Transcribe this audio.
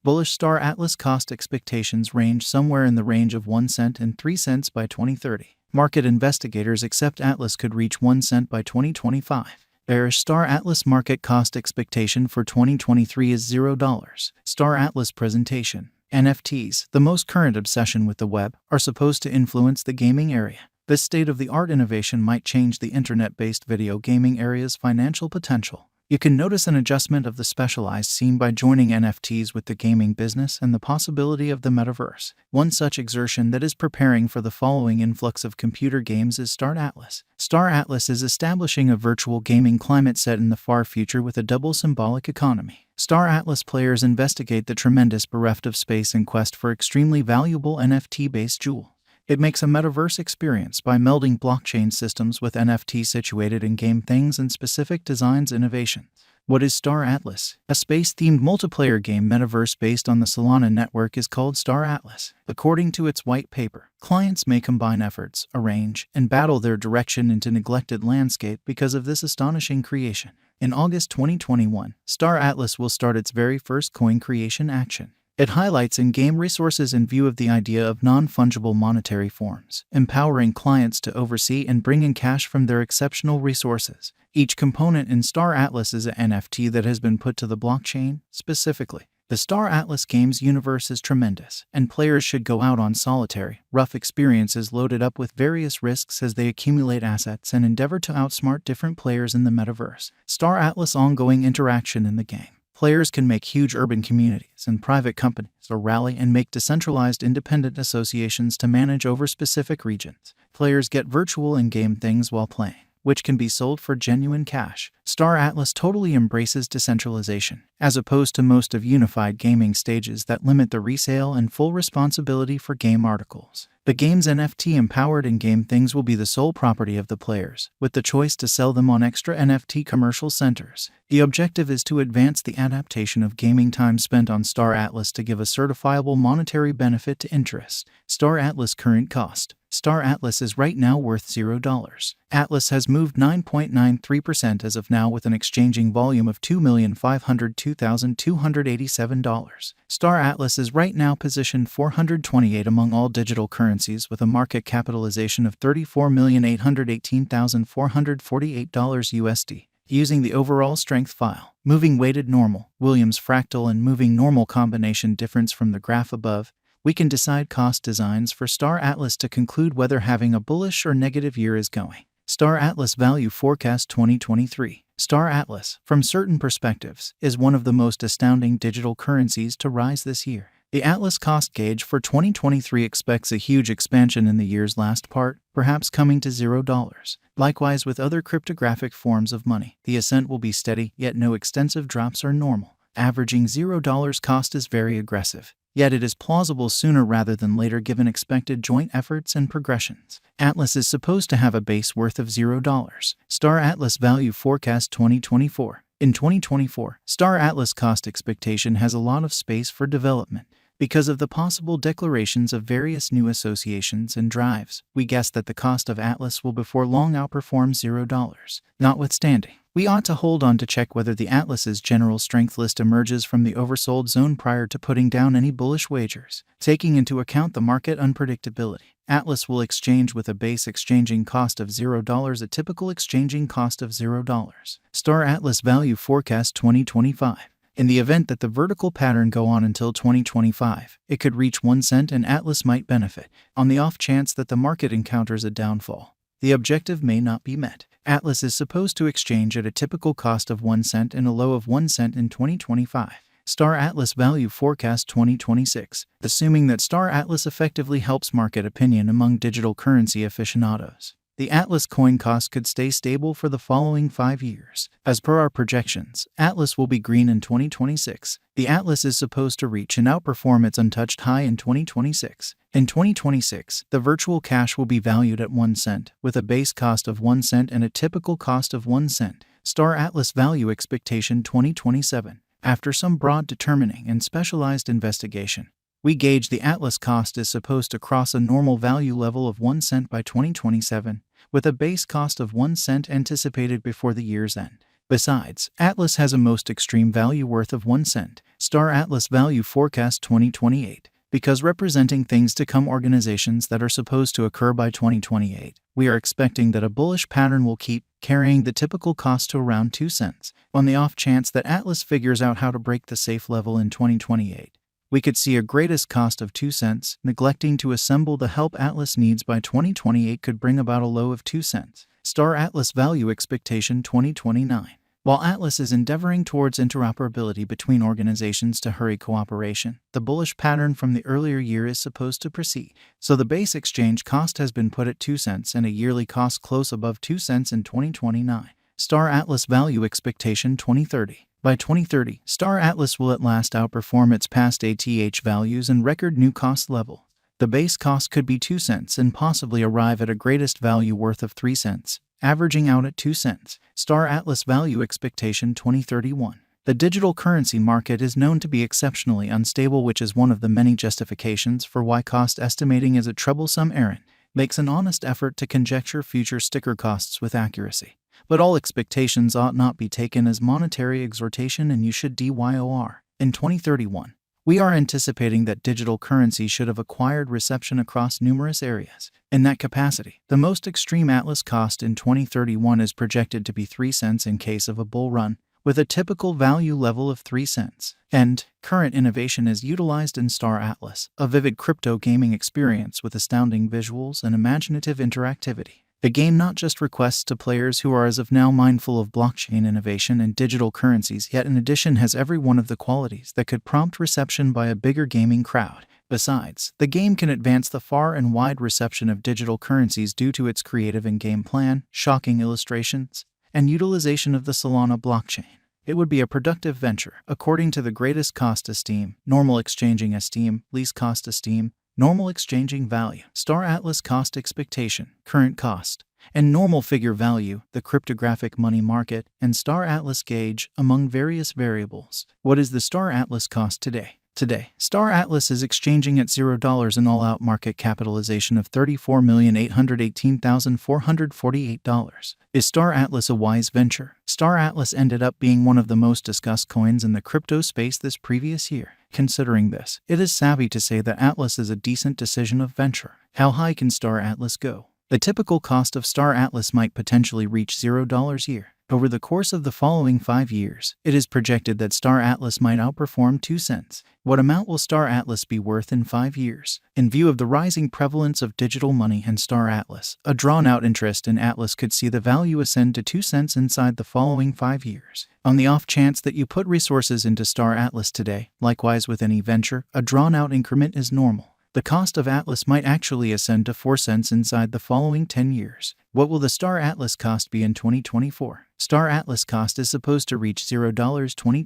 Bullish Star Atlas cost expectations range somewhere in the range of 1 cent and 3 cents by 2030. Market investigators accept Atlas could reach 1 cent by 2025. Bearish Star Atlas market cost expectation for 2023 is $0. Star Atlas presentation. NFTs, the most current obsession with the web, are supposed to influence the gaming area. This state-of-the-art innovation might change the internet-based video gaming area's financial potential. You can notice an adjustment of the specialized scene by joining NFTs with the gaming business and the possibility of the metaverse. One such exertion that is preparing for the following influx of computer games is Star Atlas. Star Atlas is establishing a virtual gaming climate set in the far future with a double symbolic economy. Star Atlas players investigate the tremendous bereft of space in quest for extremely valuable NFT-based jewel. It makes a metaverse experience by melding blockchain systems with NFT situated in game things and specific designs innovations. What is Star Atlas? A space-themed multiplayer game metaverse based on the Solana network is called Star Atlas. According to its white paper, clients may combine efforts, arrange, and battle their direction into neglected landscape because of this astonishing creation. In August 2021, Star Atlas will start its very first coin creation action. It highlights in-game resources in view of the idea of non-fungible monetary forms, empowering clients to oversee and bring in cash from their exceptional resources. Each component in Star Atlas is an NFT that has been put to the blockchain. Specifically, the Star Atlas games universe is tremendous, and players should go out on solitary, rough experiences loaded up with various risks as they accumulate assets and endeavor to outsmart different players in the metaverse. Star Atlas ongoing interaction in the game. Players can make huge urban communities and private companies or rally and make decentralized independent associations to manage over specific regions. Players get virtual in-game things while playing, which can be sold for genuine cash. Star Atlas totally embraces decentralization, as opposed to most of unified gaming stages that limit the resale and full responsibility for game articles. The game's NFT-empowered in-game things will be the sole property of the players, with the choice to sell them on extra NFT commercial centers. The objective is to advance the adaptation of gaming time spent on Star Atlas to give a certifiable monetary benefit to interest. Star Atlas current cost. Star Atlas is right now worth $0. Atlas has moved 9.93% as of now with an exchanging volume of $2,502,287. Star Atlas is right now positioned 428 among all digital currencies with a market capitalization of $34,818,448 USD. Using the overall strength file, moving weighted normal, Williams fractal and moving normal combination difference from the graph above, we can decide cost designs for Star Atlas to conclude whether having a bullish or negative year is going. Star Atlas Value Forecast 2023. Star Atlas, from certain perspectives, is one of the most astounding digital currencies to rise this year. The Atlas cost gauge for 2023 expects a huge expansion in the year's last part, perhaps coming to $0. Likewise with other cryptographic forms of money, the ascent will be steady, yet no extensive drops are normal. Averaging $0 cost is very aggressive. Yet it is plausible sooner rather than later given expected joint efforts and progressions. Atlas is supposed to have a base worth of $0. Star Atlas Value Forecast 2024. In 2024, Star Atlas cost expectation has a lot of space for development. Because of the possible declarations of various new associations and drives, we guess that the cost of Atlas will before long outperform $0. Notwithstanding, we ought to hold on to check whether the Atlas's general strength list emerges from the oversold zone prior to putting down any bullish wagers. Taking into account the market unpredictability, Atlas will exchange with a base exchanging cost of $0, a typical exchanging cost of $0. Star Atlas Value Forecast 2025. In the event that the vertical pattern go on until 2025, it could reach 1 cent and Atlas might benefit. On the off chance that the market encounters a downfall, the objective may not be met. Atlas is supposed to exchange at a typical cost of 1 cent and a low of 1 cent in 2025. Star Atlas Value Forecast 2026. Assuming that Star Atlas effectively helps market opinion among digital currency aficionados, the Atlas coin cost could stay stable for the following 5 years. As per our projections, Atlas will be green in 2026. The Atlas is supposed to reach and outperform its untouched high in 2026. In 2026, the virtual cash will be valued at 1 cent, with a base cost of 1 cent and a typical cost of 1 cent. Star Atlas Value Expectation 2027. After some broad determining and specialized investigation, we gauge the Atlas cost is supposed to cross a normal value level of 1 cent by 2027, with a base cost of 1 cent anticipated before the year's end. Besides, Atlas has a most extreme value worth of 1 cent. Star Atlas Value Forecast 2028. Because representing things to come, organizations that are supposed to occur by 2028, we are expecting that a bullish pattern will keep carrying the typical cost to around 2 cents. On the off chance that Atlas figures out how to break the safe level in 2028, we could see a greatest cost of 2 cents. Neglecting to assemble the help Atlas needs by 2028 could bring about a low of 2 cents. Star Atlas Value Expectation 2029. While Atlas is endeavoring towards interoperability between organizations to hurry cooperation, the bullish pattern from the earlier year is supposed to proceed. So the base exchange cost has been put at 2 cents and a yearly cost close above 2 cents in 2029. Star Atlas Value Expectation 2030. By 2030, Star Atlas will at last outperform its past ATH values and record new cost level. The base cost could be 2 cents and possibly arrive at a greatest value worth of 3 cents. Averaging out at 2 cents. Star Atlas Value Expectation 2031. The digital currency market is known to be exceptionally unstable, which is one of the many justifications for why cost estimating is a troublesome errand. Makes an honest effort to conjecture future sticker costs with accuracy. But all expectations ought not be taken as monetary exhortation, and you should DYOR. In 2031, we are anticipating that digital currency should have acquired reception across numerous areas. In that capacity, the most extreme Atlas cost in 2031 is projected to be 3 cents in case of a bull run, with a typical value level of 3 cents. And current innovation is utilized in Star Atlas, a vivid crypto gaming experience with astounding visuals and imaginative interactivity. The game not just requests to players who are as of now mindful of blockchain innovation and digital currencies, yet in addition has every one of the qualities that could prompt reception by a bigger gaming crowd. Besides, the game can advance the far and wide reception of digital currencies due to its creative in-game plan, shocking illustrations, and utilization of the Solana blockchain. It would be a productive venture, according to the greatest cost esteem, normal exchanging esteem, least cost esteem, normal exchanging value, Star Atlas cost expectation, current cost, and normal figure value, the cryptographic money market, and Star Atlas gauge, among various variables. What is the Star Atlas cost today? Today, Star Atlas is exchanging at $0 an all-out market capitalization of $34,818,448. Is Star Atlas a wise venture? Star Atlas ended up being one of the most discussed coins in the crypto space this previous year. Considering this, it is savvy to say that Atlas is a decent decision of venture. How high can Star Atlas go? The typical cost of Star Atlas might potentially reach $0 a year. Over the course of the following 5 years, it is projected that Star Atlas might outperform 2 cents. What amount will Star Atlas be worth in 5 years? In view of the rising prevalence of digital money and Star Atlas, a drawn-out interest in Atlas could see the value ascend to 2 cents inside the following 5 years. On the off chance that you put resources into Star Atlas today, likewise with any venture, a drawn-out increment is normal. The cost of Atlas might actually ascend to 4 cents inside the following 10 years. What will the Star Atlas cost be in 2024? Star Atlas cost is supposed to reach $0 2020.